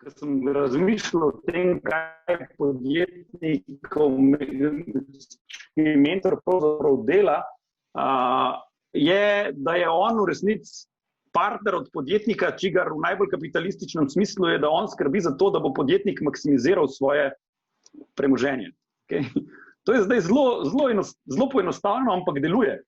Ko sem razmišljal o tem, kaj podjetnikov mentor pravzaprav dela, je, da je on v resnici partner od podjetnika, čigar v najbolj kapitalističnem smislu je, da on skrbi za to, da bo podjetnik maksimiziral svoje premoženje. Okay? To je zdaj zelo poenostavljeno, ampak deluje.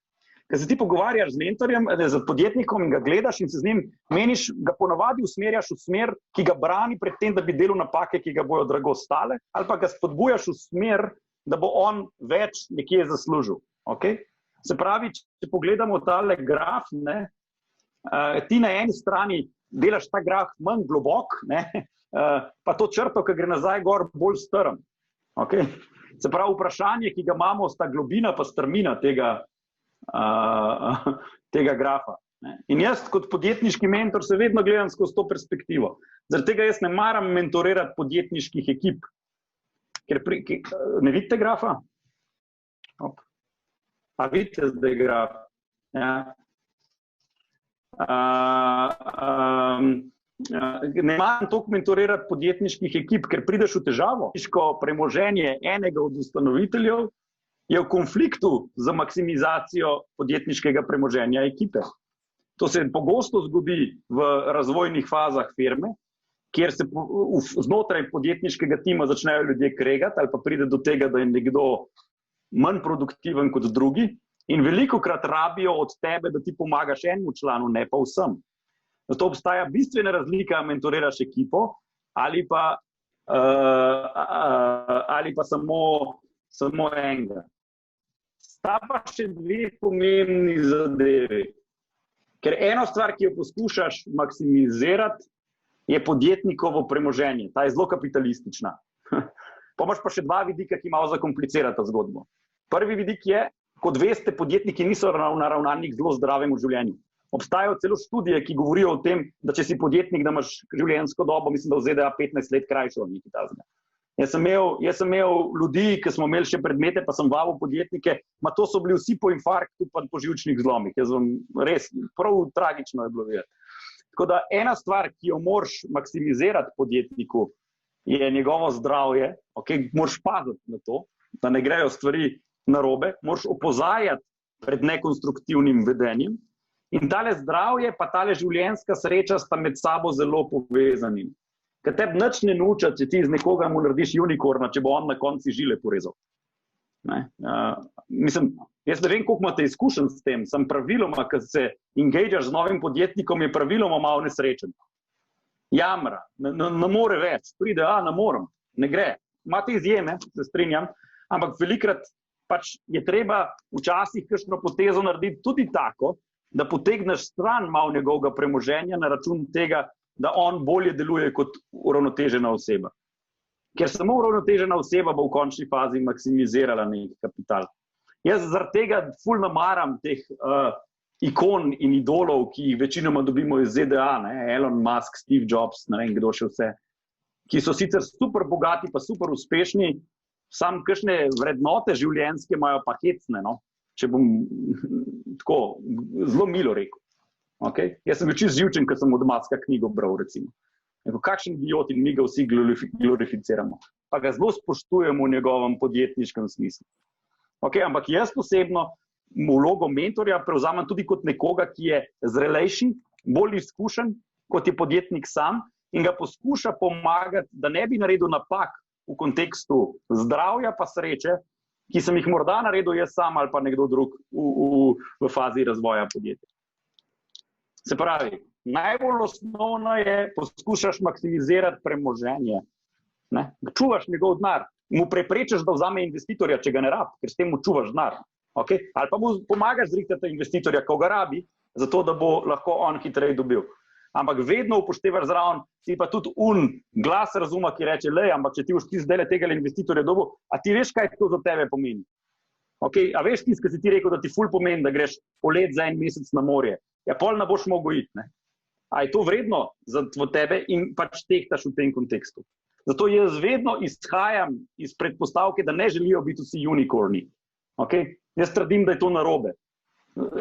Ko se ti pogovarjaš z mentorjem, z podjetnikom in ga gledaš in se z njim meniš, ga ponavadi usmerjaš v smer, ki ga brani pred tem, da bi delal napake, ki ga bojo drago stale, ali pa ga spodbujaš v smer, da bo on več nekje zaslužil. Okay? Se pravi, če pogledamo tale graf, ne, ti na eni strani delaš ta graf manj globok, ne, pa to črto, ki gre nazaj gor, bolj strm. Okay? Se pravi, vprašanje, ki ga imamo, sta globina pa strmina tega grafa. Ne. In jaz kot podjetniški mentor se vedno gledam skozi to perspektivo. Zaradi tega jaz ne maram mentorirati podjetniških ekip. Ne vidite grafa? A vidite zdaj graf? Ja. Ne maram toliko mentorirati podjetniških ekip, ker prideš v težavo. Premoženje enega od ustanoviteljev je v konfliktu za maksimizacijo podjetniškega premoženja ekipe. To se pogosto zgodi v razvojnih fazah firme, kjer se znotraj podjetniškega tima začnejo ljudje kregati ali pa pride do tega, da je nekdo manj produktiven kot drugi in velikokrat rabijo od tebe, da ti pomagaš enemu članu, ne pa vsem. Zato obstaja bistvena razlika, mentoriraš ekipo ali pa samo enega. Sta pa še dve pomembni zadevi. Ker eno stvar, ki jo poskušaš maksimizirati, je podjetnikovo premoženje. Ta je zelo kapitalistična. Pa imaš pa še dva vidika, ki malo zakomplicirata zgodbo. Prvi vidik je, kot veste, podjetniki niso naravnani k zelo zdravemu življenju. Obstajajo celo študije, ki govorijo o tem, da če si podjetnik, da imaš življenjsko dobo, mislim, da v ZDA 15 let krajšo od nekaj takega. Jaz sem imel ljudi, ki smo imeli še predmete, pa sem vabil podjetnike, to so bili vsi po infarktu pa po živčnih zlomih. Jaz vam res, prav tragično je bilo videti. Tako da ena stvar, ki jo moraš maksimizirati podjetniku, je njegovo zdravje, okay? Moraš paziti na to, da ne grejo stvari narobe, moraš opozarjati pred nekonstruktivnim vedenjem in tale zdravje pa tale življenjska sreča sta med sabo zelo povezani. Ker tebi nič ne nauča, če ti iz nekoga mu narediš unikorna, če bo on na konci žile porezal. Mislim, jaz ne vem, koliko imate izkušenj s tem, sem praviloma, ko se engageaš z novim podjetnikom, je praviloma malo nesrečen. Jamra, ne more več, pride, ne morem, ne gre. Imate izjeme, se strinjam, ampak velikrat pač je treba včasih kakšno potezo narediti tudi tako, da potegneš stran malo njegovega premoženja na račun tega, da on bolje deluje kot uravnotežena oseba. Ker samo uravnotežena oseba bo v končni fazi maksimizirala nek kapital. Jaz zaradi tega ful namaram teh ikon in idolov, ki jih večinoma dobimo iz ZDA, ne? Elon Musk, Steve Jobs, ne vem kdo še vse, ki so sicer super bogati pa super uspešni, sam kakšne vrednote življenjske imajo pa hecne, no? Če bom tako zelo milo rekel. Okay? Jaz sem bil čisto živčen, ko sem od Muska knjigo bral, recimo. Kakšen idiot in mi ga vsi glorificiramo. Pa ga zelo spoštujemo v njegovem podjetniškem smislu. Okay? Ampak jaz posebno vlogo mentorja prevzamem tudi kot nekoga, ki je zrelejši, bolj izkušen, kot je podjetnik sam in ga poskuša pomagati, da ne bi naredil napak v kontekstu zdravja pa sreče, ki sem jih morda naredil jaz sam ali pa nekdo drug v fazi razvoja podjetja. Se pravi, najbolj osnovno je, poskušaš maksimizirati premoženje. Ne? Čuvaš njegov denar, mu preprečiš, da vzame investitorja, če ga ne rabi, ker s tem mu čuvaš denar. Okay? Ali pa mu pomagaš zrihtati investitorja, ko ga rabi, zato da bo lahko on hitreje dobil. Ampak vedno upoštevaš zraven, si pa tudi glas razuma, ki reče, ampak če ti boš ti zdaj tega investitorja dobil, a ti veš, kaj to za tebe pomeni? Okay? A veš tisto, ki si ti rekel, da ti ful pomeni, da greš polet za en mesec na morje? Ja, pol ne boš mogel iti, ne? A je to vredno za tebe in pač tehtaš v tem kontekstu. Zato jaz vedno izhajam iz predpostavke, da ne želijo biti vsi unikorni. Okay? Jaz trdim, da je to narobe.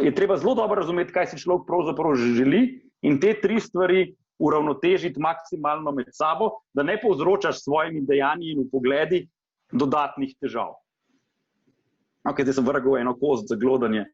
je treba zelo dobro razumeti, kaj si človek pravzaprav želi in te 3 stvari uravnotežiti maksimalno med sabo, da ne povzročaš s svojimi dejanji in pogledi dodatnih težav. Ok, zdaj sem vrgel eno kost za glodanje.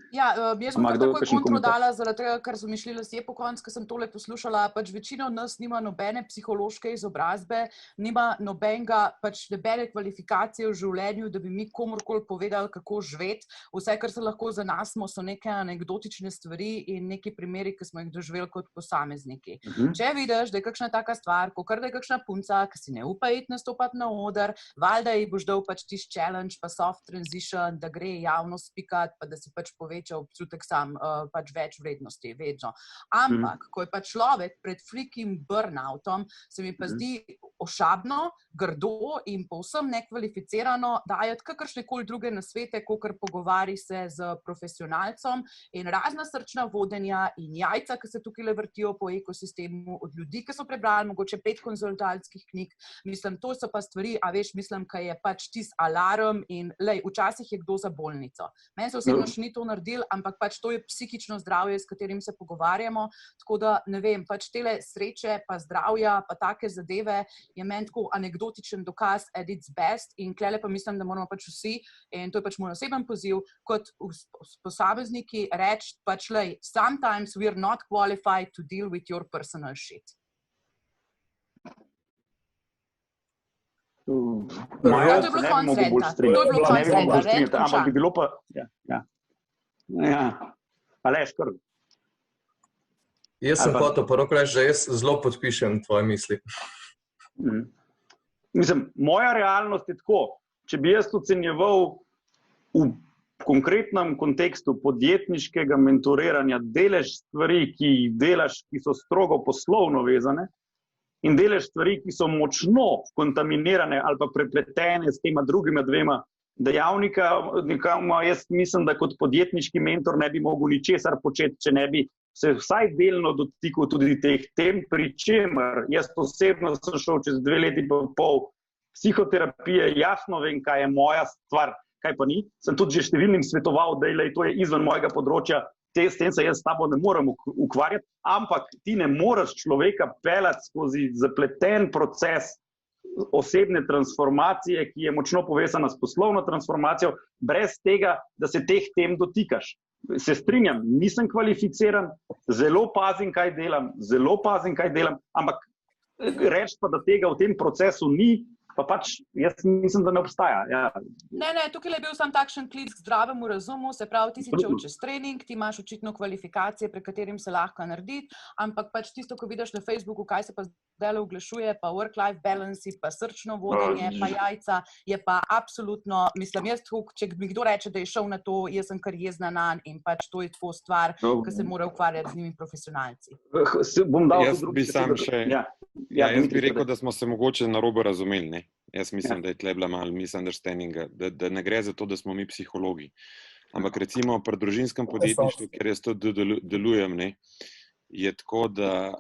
Ja, jaz bom takoj kontro dala, zaradi tega, ker so mi šli lasje po koncu, ko sem tole poslušala, pač večina od nas nima nobene psihološke izobrazbe, nima nobene kvalifikacije v življenju, da bi mi komorkoli povedali, kako živeti. Vse, kar se lahko zanasmo, so neke anekdotične stvari in neki primeri, ki smo jih doživeli kot posamezniki. Če vidiš, da je kakšna taka stvar, kakor da je kakšna punca, ki si ne upa iti nastopati na oder, valjda ji boš dal pač tisti challenge, pa soft transition, da gre javno spikat, pa da si pač poveča občutek sam pač več vrednosti, vedno. Ampak, ko je pa človek pred freaking burnoutom, se mi pa zdi ošabno, grdo in povsem nekvalificirano dajati kakršnekoli druge nasvete, kakor pogovari se z profesionalcem in razna srčna vodenja in jajca, ki se tukaj vrtijo po ekosistemu, od ljudi, ki so prebrali mogoče 5 konzultantskih knjig. Mislim, to so pa stvari, a veš, mislim, kaj je pač tis alarm in lej, včasih je kdo za bolnico. Meni se osebno še ni to naredil, ampak pač to je psihično zdravje, s katerim se pogovarjamo, tako da, ne vem, pač tele sreče, pa zdravja, pa take zadeve je meni tako anekdotičen dokaz at its best in klele pa mislim, da moramo pač vsi, in to je pač moj oseben poziv, kot posamezniki reči pač lej, sometimes we are not qualified to deal with your personal shit. To je bilo konc renta. To je bilo konc renta. Ampak bi bilo pa... Ja. Aleš, kar. Jaz sem hotel poroko reči, da jaz zelo podpišem tvoje misli. Mislim, moja realnost je tako, če bi jaz ocenjeval v konkretnem kontekstu podjetniškega mentoriranja delež stvari, ki jih delaš, ki so strogo poslovno vezane, in delež stvari, ki so močno kontaminirane ali pa prepletene s tema drugima 2 dejavnika, jaz mislim, da kot podjetniški mentor ne bi mogel ničesar početi, če ne bi se vsaj delno dotikal tudi teh tem, pri čemer jaz osebno sem šel čez 2 leti pa pol psihoterapije, jasno vem, kaj je moja stvar, kaj pa ni. Sem tudi že številnim svetoval, da to je izven mojega področja, s tem se jaz s tabo ne morem ukvarjati, ampak ti ne moreš človeka peljati skozi zapleten proces osebne transformacije, ki je močno povezana s poslovno transformacijo, brez tega, da se teh tem dotikaš. Se strinjam, nisem kvalificiran, zelo pazim, kaj delam, ampak reči pa, da tega v tem procesu ni, pa pač jaz mislim, da ne obstaja. Ja. Ne, tukaj je bil sam takšen klic k zdravemu razumu, se pravi, ti si šel čez trening, ti imaš očitno kvalifikacije, pre katerim se lahko narediti, ampak pač tisto, ko vidiš na Facebooku, kaj se pa zdaj oglašuje, pa work-life balance, pa srčno vodenje, pa jajca, je pa absolutno, mislim, jaz tukaj, če mi kdo reče, da je šel na to, jaz sem kar jezna nanj in pač to je tako stvar, ki se mora ukvarjati z njimi profesionalci. Jaz bi sam še... Jaz bi rekel, da smo se mogoče narobe razumeli, ne? Jaz mislim, da je tle bila malo misunderstandinga, da ne gre za to, da smo mi psihologi. Ampak recimo pri družinskem podjetništvu, ker jaz to delujem, ne, je tako, da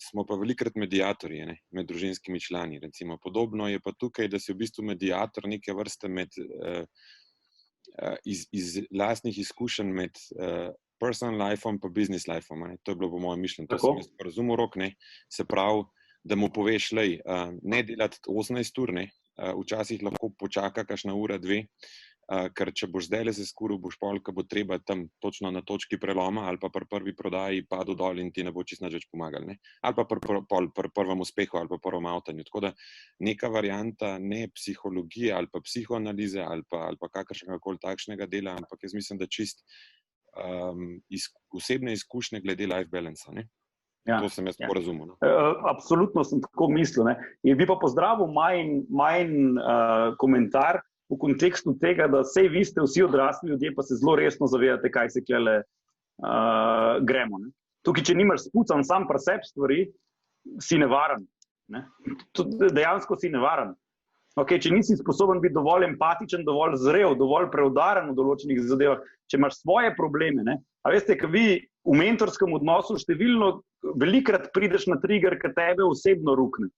smo pa velikrat medijatorji, ne, med družinskimi člani. Recimo podobno je pa tukaj, da si v bistvu medijator neke vrste med, iz lastnih izkušenj med personal lifeom pa business lifeom. Ne. To je bilo po mojem mišljenju. To sem jaz razumel rok, ne, se pravi, da mu poveš, lej, ne delati 18 ur, ne, včasih lahko počaka kakšna ura, 2, ker če boš zdajle se skuril, boš pol, ko bo treba tam točno na točki preloma ali pa pri prvi prodaji padel dol in ti ne bo čisto nič več pomagali, ne, ali pa pri prvem uspehu ali pa prvem avtanju. Tako da neka varianta ne psihologije ali pa psihoanalize ali pa kakršnega koli takšnega dela, ampak jaz mislim, da čist osebne izkušnje glede life balance, ne. Ja, to sem jaz tako razumel. Absolutno sem tako mislil. Ne. In bi pa pozdravil majn komentar v kontekstu tega, da sej vi ste vsi odrasli ljudje, pa se zelo resno zavedate, kaj se klele gremo. Ne. Tukaj, če nimaš spucan sam pri sebi stvari, si nevaren. Ne. Dejansko si nevaren. Okay, če nisi sposoben biti dovolj empatičen, dovolj zrel, dovolj preudaren v določenih zadevah, če imaš svoje probleme, ne. A veste, ko vi v mentorskem odnosu velikrat prideš na trigger, ki tebe osebno rukne.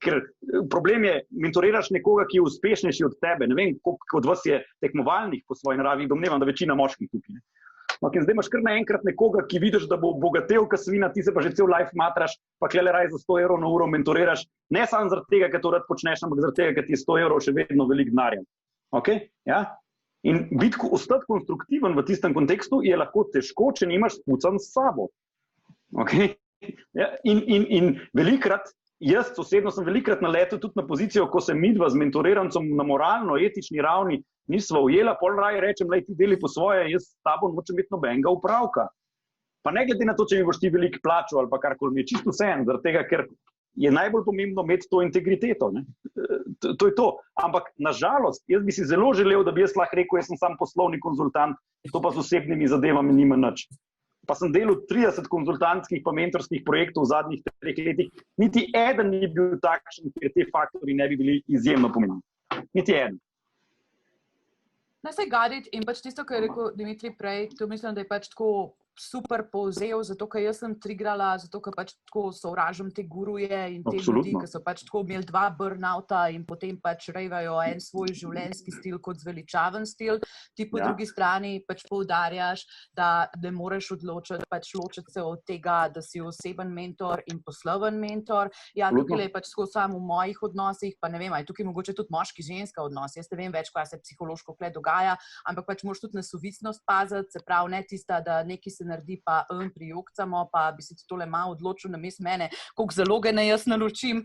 Ker problem je, mentoriraš nekoga, ki je uspešnejši od tebe. Ne vem, koliko od vas je tekmovalnih po svoji naravi, domnevam, da večina moških tukaj. In zdaj imaš kar naenkrat nekoga, ki vidiš, da bo bogatel, ka svina, ti se pa že cel life matraš, pa klele raj za 100 evrov na uro mentoriraš, ne samo zaradi tega, ker to rad počneš, ampak zaradi tega, ker ti je 100 evrov še vedno veliko denarja. Okay? Ja? In ostati konstruktiven v tistem kontekstu je lahko težko, če nimaš spucan s sabo. Okay? Ja? In velikrat, jaz osebno sem velikrat naletel tudi na pozicijo, ko se midva z mentorirancem na moralno, etični ravni nisva ujela, pol raje rečem, lej, ti deli po svoje, jaz s tabo nočem biti nobenega upravka. Pa ne glede na to, če mi boš ti veliko plačal ali pa karkoli, mi je čisto vseeno, zaradi tega, ker je najbolj pomembno imeti to integriteto. Ne? To je to. Ampak nažalost, jaz bi si zelo želel, da bi jaz lahko rekel, jaz sem sam poslovni konzultant, to pa z osebnimi zadevami nima nič. Pa sem delal 30 konzultantskih pa mentorskih projektov v zadnjih 3 letih, niti eden ni bil takšen, ker te faktori ne bi bili izjemno pomembni. Niti eden. Na se gaditi in pač tisto, kar je rekel Dimitrij prej, to mislim, da je pač tako super povzel, zato ker jaz sem trigrala, zato ker pač tako sovražim te guruje in te ljudi, ki so pač tako imeli 2 burnouta in potem pač rejvajo en svoj življenjski stil kot zveličaven stil. Ti po drugi strani pač poudarjaš, da ne moreš pač ločiti se od tega, da si oseben mentor in posloven mentor. Ja, tukaj je pač tako samo v mojih odnosih, pa ne vem, aj tukaj mogoče tudi moški-ženska odnos. Jaz ne vem več, kaj se psihološko kle dogaja, ampak pač moraš tudi na sovistnost paziti, se pravi, ne tista, da neki se naredi, pa prijokcamo, pa bi si tole malo odločil namesto mene, koliko zaloge ne jaz naročim.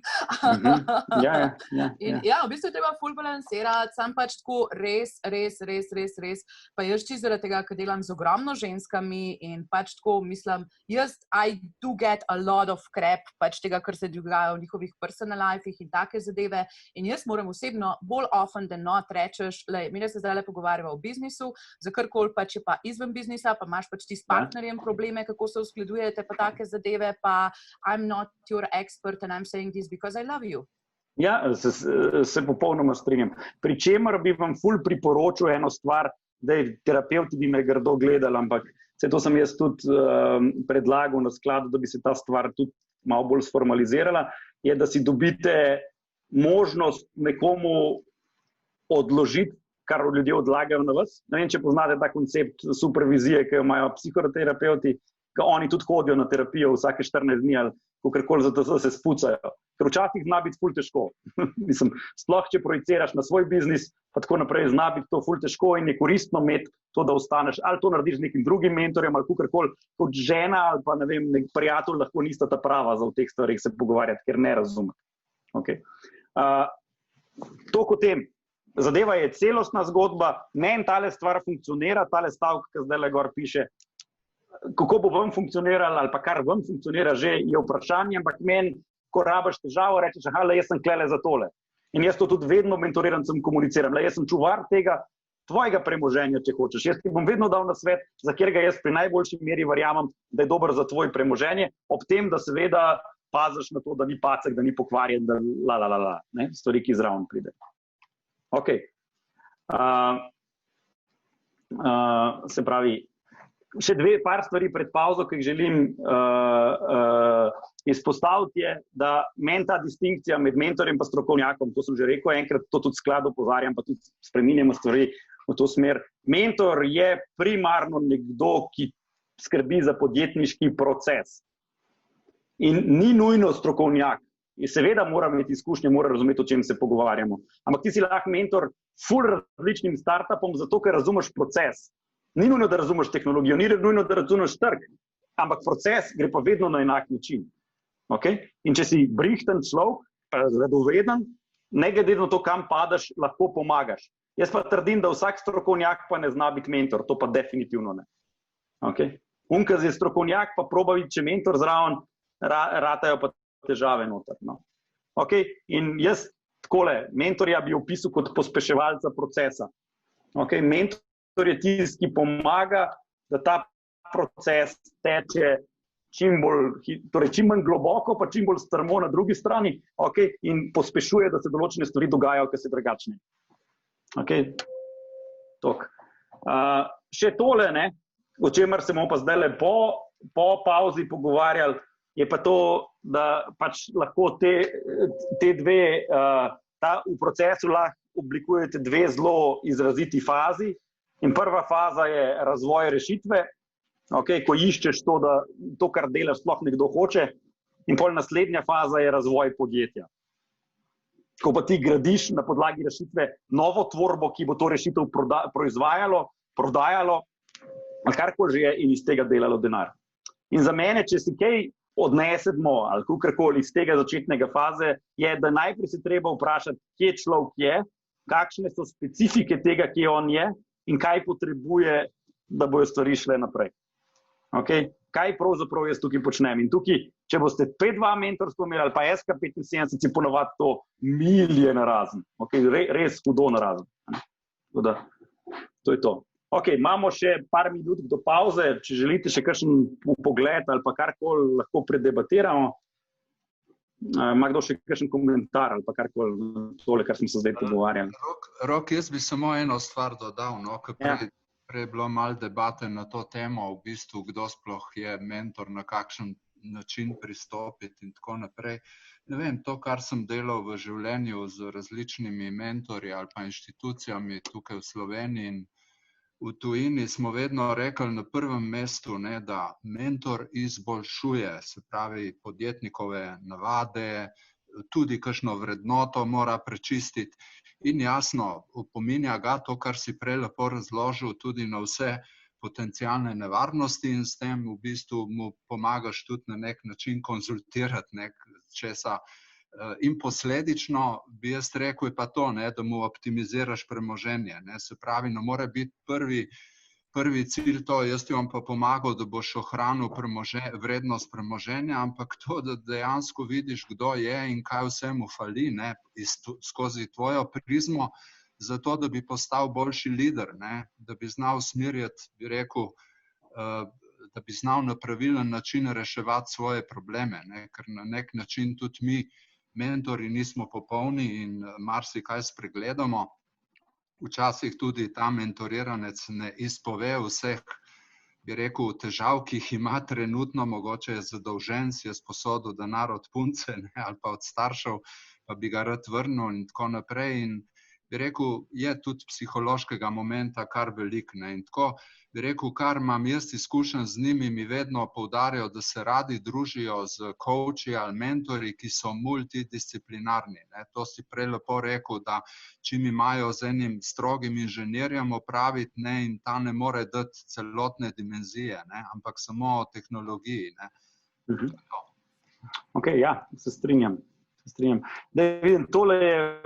In ja, v bistvu je treba ful balansirati, sam pač tako res, pa jaz čisto zaradi tega, ker delam z ogromno ženskami in pač tako mislim, I do get a lot of crap, pač tega, kar se dogaja v njihovih personal lifeih in take zadeve, in jaz moram osebno bolj often than not rečeš, mi se zdaj pogovarjava o biznisu, za karkoli pač je pa izven biznisa, pa imaš pač ti s partnerjem probleme, kako se uskladujete, pa take zadeve, pa I'm not your expert and I'm saying this because I love you. Ja, se popolnoma strinjam. Pri čemer bi vam ful priporočil eno stvar, da je terapevti bi me grdo gledali, ampak to sem jaz tudi predlagal na skladu, da bi se ta stvar tudi malo bolj sformalizirala, je, da si dobite možnost nekomu odložiti, kar ljudje odlagajo na vas. Ne vem, če poznate ta koncept supervizije, ki jo imajo psihoterapeuti, ki oni tudi hodijo na terapijo vsake 14 dni ali kakorkoli, zato se spucajo. Ker včasih zna biti ful težko. Mislim, sploh, če projiciraš na svoj biznis, pa tako naprej, zna biti to ful težko in je koristno imeti to, da ostaneš, ali to narediš z nekim drugim mentorjem, ali kakorkoli, kot žena ali pa, ne vem, nek prijatelj lahko nista ta prava za v teh stvarih se pogovarjati, ker ne razumete. Okay. To kot tem. Zadeva je celostna zgodba, meni tale stvar funkcionira, tale stavek, ki zdaj le gor piše, kako bo vam funkcioniralo ali pa kar vam funkcionira že je vprašanje, ampak meni, ko rabiš težavo, rečeš, jaz sem klele za tole. In jaz to tudi vedno mentorirancem komuniciram, jaz sem čuvar tega tvojega premoženja, če hočeš. Jaz ti bom vedno dal na svet, za katerega jaz pri najboljši meri verjamem, da je dober za tvoj premoženje, ob tem, da seveda paziš na to, da ni pacek, da ni pokvarjen, da stvari, ki zraven pride. Ok. Se pravi, še par stvari pred pauzo, ki jih želim izpostaviti, je, da meni ta distinkcija med mentorjem in strokovnjakom, to sem že rekel, enkrat to tudi skladno opozarjam, pa tudi spreminjamo stvari v to smer. Mentor je primarno nekdo, ki skrbi za podjetniški proces in ni nujno strokovnjak. In seveda mora imeti izkušnje, mora razumeti, o čem se pogovarjamo. Ampak ti si lahko mentor ful različnim startupom, zato ker razumeš proces. Ni nujno, da razumeš tehnologijo, ni nujno, da razumeš trg, ampak proces gre pa vedno na enak način. Okay? In če si brihten človek, radoveden, ne glede na to, kam padaš, lahko pomagaš. Jaz pa trdim, da vsak strokovnjak pa ne zna biti mentor, to pa definitivno ne. Okay? Unkaz je strokovnjak, pa proba biti, če mentor zraven, ratajo pa težave noter. No. Okay? In jaz takole, mentorja bi opisal kot pospeševalca procesa. Okay? Mentor je tisti, ki pomaga, da ta proces teče čim manj globoko, pa čim bolj strmo na drugi strani, okay? In pospešuje, da se določene stvari dogajajo, ker se drugačne. Okay? Še tole, o čemer se bomo pa zdaj po pauzi pogovarjali, je pa to, da pač lahko te dve, v procesu lahko oblikujete dve zelo izraziti fazi. In prva faza je razvoj rešitve, okay, ko iščeš to, kar delaš, sploh nekdo hoče. In pol naslednja faza je razvoj podjetja. Ko pa ti gradiš na podlagi rešitve novo tvorbo, ki bo to rešitev proizvajalo, prodajalo, ali karkoli že je in iz tega delalo denar. In za mene, če si kaj odnesemo ali kakorkoli iz tega začetnega faze, je, da najprej se treba vprašati, kje človek je, kakšne so specifike tega, kje on je in kaj potrebuje, da bojo stvari šle naprej. Okay? Kaj pravzaprav jaz tukaj počnem? In tukaj, če boste P2 mentorstvo imeli ali pa SK75, si ponovadi to milje narazen. Okay? Res hudo narazen. To je to. Ok, imamo še par minut do pauze, če želite še kakšen pogled ali pa karkoli lahko predebatiramo. Ima kdo še kakšen komentar ali pa karkoli tole, kar smo se zdaj pogovarjali? Rok, jaz bi samo eno stvar dodal, no, ker prej je bilo malo debate na to temo, v bistvu, kdo sploh je mentor, na kakšen način pristopiti in tako naprej. Ne vem, to, kar sem delal v življenju z različnimi mentorji ali pa inštitucijami tukaj v Sloveniji in v tujini, smo vedno rekli na prvem mestu, ne, da mentor izboljšuje, se pravi podjetnikove navade, tudi kakšno vrednoto mora prečistiti in jasno opominja ga to, kar si prej lepo razložil, tudi na vse potencialne nevarnosti in s tem v bistvu mu pomagaš tudi na nek način konzultirati česa. In posledično bi jaz rekel je pa to, ne, da mu optimiziraš premoženje. Ne. Se pravi, ne more biti prvi cilj to, jaz ti bom pa pomagal, da boš ohranil vrednost premoženja, ampak to, da dejansko vidiš, kdo je in kaj vse mu fali, ne, skozi tvojo prizmo, zato da bi postal boljši lider, ne, da bi znal usmerjati, bi rekel, da bi znal na pravilen način reševati svoje probleme, ne, ker na nek način tudi mi mentori nismo popolni in marsikaj spregledamo. Včasih tudi ta mentoriranec ne izpove vseh, bi rekel, težav, ki jih ima trenutno, mogoče je zadolžen, si je sposodil denar od punce, ne, ali pa od staršev, pa bi ga rad vrnil in tako naprej. In bi rekel, je tudi psihološkega momenta kar veliko. In tako bi rekel, kar imam jaz izkušen z njimi, mi vedno poudarjajo, da se radi družijo z coachi ali mentori, ki so multidisciplinarni. Ne. To si prej lepo rekel, da čim imajo z enim strogim inženirjem opraviti, ne, in ta ne more dati celotne dimenzije, ne, ampak samo o tehnologiji. Ne. Ok, ja, se strinjam. Da vidim, tole je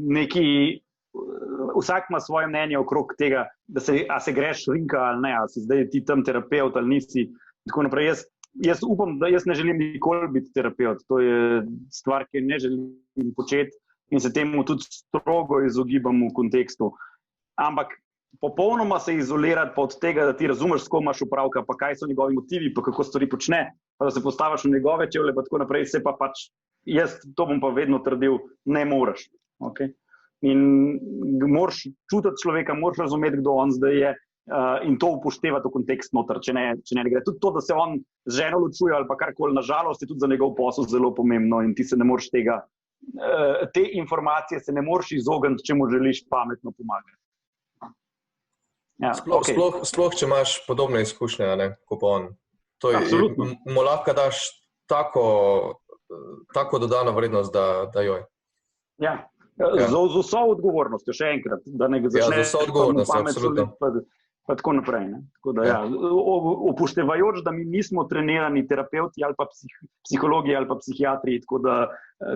neki, vsak ima svoje mnenje okrog tega, da se greš šrinka ali ne, ali si zdaj ti tam terapeut ali nisi, tako naprej. Jaz upam, da jaz ne želim nikoli biti terapeut, to je stvar, ki ne želim početi in se temu tudi strogo izogibam v kontekstu. Ampak popolnoma se izolirati pa od tega, da ti razumeš, s kom imaš opravka, pa kaj so njegovi motivi, pa kako stvari počne, pa da se postaviš v njegove čevlje, pa tako naprej, se pa pač, jaz to bom pa vedno trdil, ne moreš. Okay? In moraš čutiti človeka, moraš razumeti, kdo on zdaj je in to upoštevati v kontekst noter, če ne gre. Tudi to, da se on z ženo ločuje ali pa karkoli, nažalost je tudi za njegov posel zelo pomembno in ti se ne moreš te informacije se ne moreš izogniti, če mu želiš pametno pomagati. Ja, sploh, če imaš podobne izkušnje, ne, kot on. To je, mu lahko daš tako dodano vrednost, da joj. Ja, z vso odgovornostjo, še enkrat, da ne začne z vso odgovornostjo, absolutno. Pa tako naprej. Ne. Tako da, ja, upoštevajoč, da mi nismo trenirani terapeuti ali pa psihologi ali pa psihiatri, tako da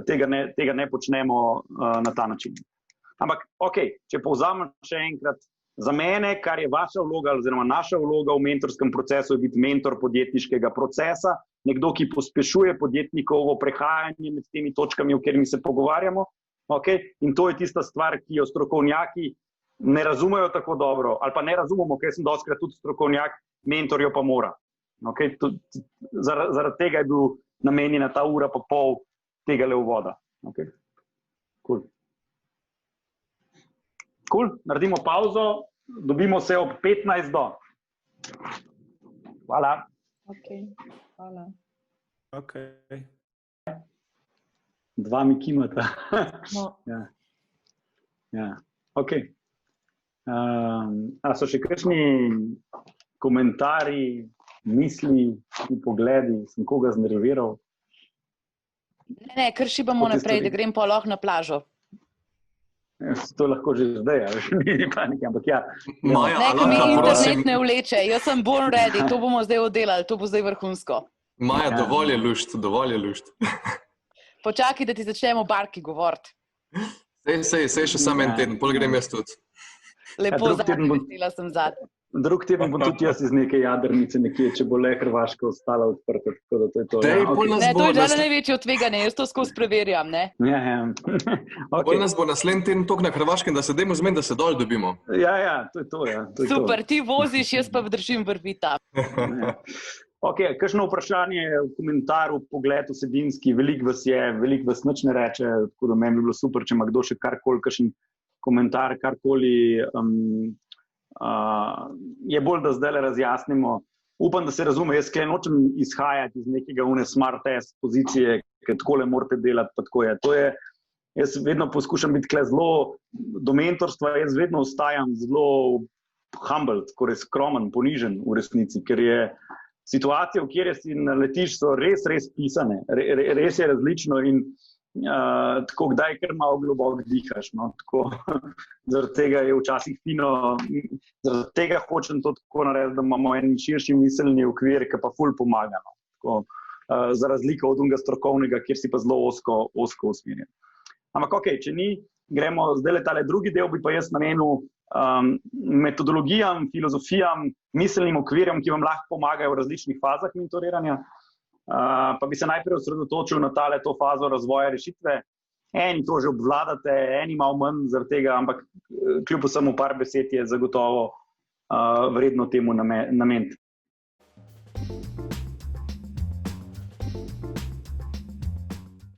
tega ne počnemo na ta način. Ampak, ok, če povzamem še enkrat, za mene, kar je vaša vloga oziroma naša vloga v mentorskem procesu, je biti mentor podjetniškega procesa, nekdo, ki pospešuje podjetnikovo prehajanje med temi točkami, o katerimi se pogovarjamo. Okay? In to je tista stvar, ki jo strokovnjaki ne razumejo tako dobro, ali pa ne razumemo, ker sem dostikrat tudi strokovnjak, mentorjo pa mora. Okay? Zaradi tega je bil namenjena ta ura pa pol tega le uvoda. Okay? Cool, naredimo pauzo, dobimo se ob 15 do. Hvala. Ok, hvala. Okay. Dva mi kimata. No. Ja. Ok. A so še kakšni komentarji, misli, pogledi, sem koga znerviral? Ne, kar šibamo naprej, da grem pa lahko na plažo. To lahko že zdaj, ni panike, ampak ja. Maja, Ne, ko mi Alanka, prosim. internet ne vleče, jaz sem born ready, to bomo zdaj oddelali, to bo zdaj vrhunsko. Maja, dovolj je lušt. Počakaj, da ti začnemo o barki govoriti. Sej še samo en teden, pol grem jaz tudi. Lepo drug teden bom- vesela sem zadnji. Drug teden bom tudi jaz iz neke jadrnice nekje, če bo le Hrvaška ostala odprta, tako da to je to. Dej, Ja, pol nas Ne, to bo je že največje tveganje, jaz to skozi preverjam, ne? Ja. Pol Okay. nas bo naslednji teden toliko na Hrvaškem, da se dajmo zmeniti, da se dol dobimo. Ja, to je to, ja. To je Super, ti voziš, jaz pa držim vrvi tam. To. Ja. Ok, kakšno vprašanje v komentarju, pogled vsebinski, veliko vas je, veliko vas nič ne reče, tako da meni bi bilo super, če ima kdo še karkoli, kakšen komentar, karkoli, je bolj, da zdaj razjasnimo. Upam, da se razume, jaz kaj nočem izhajati iz nekega smart ass pozicije, ker takole morate delati, pa tako je. To je, jaz vedno poskušam biti tukaj zelo, do mentorstva jaz vedno ostajam zelo humble, skoraj skromen, ponižen v resnici, ker je situacija, v kjer si naletiš, so res pisane, res je različno in tako kdaj kar malo globoko dihaš. No? Tako, zaradi tega je včasih fino, zaradi tega hočem to tako narediti, da imamo en širši miselni okvir, ki pa ful pomaga. No? Tako, za razliko od unega strokovnega, kjer si pa zelo osko usmerjen. Ampak ok, če ni, gremo zdaj tale drugi del, bi pa jaz namenil metodologijam, filozofijam, miselnim okvirjem, ki vam lahko pomagajo v različnih fazah mentoriranja. Pa bi se najprej osredotočil na to fazo razvoja rešitve. Eni to že obvladate, eni malo manj zaradi tega, ampak kljub vsemu par besed je zagotovo vredno temu nameniti.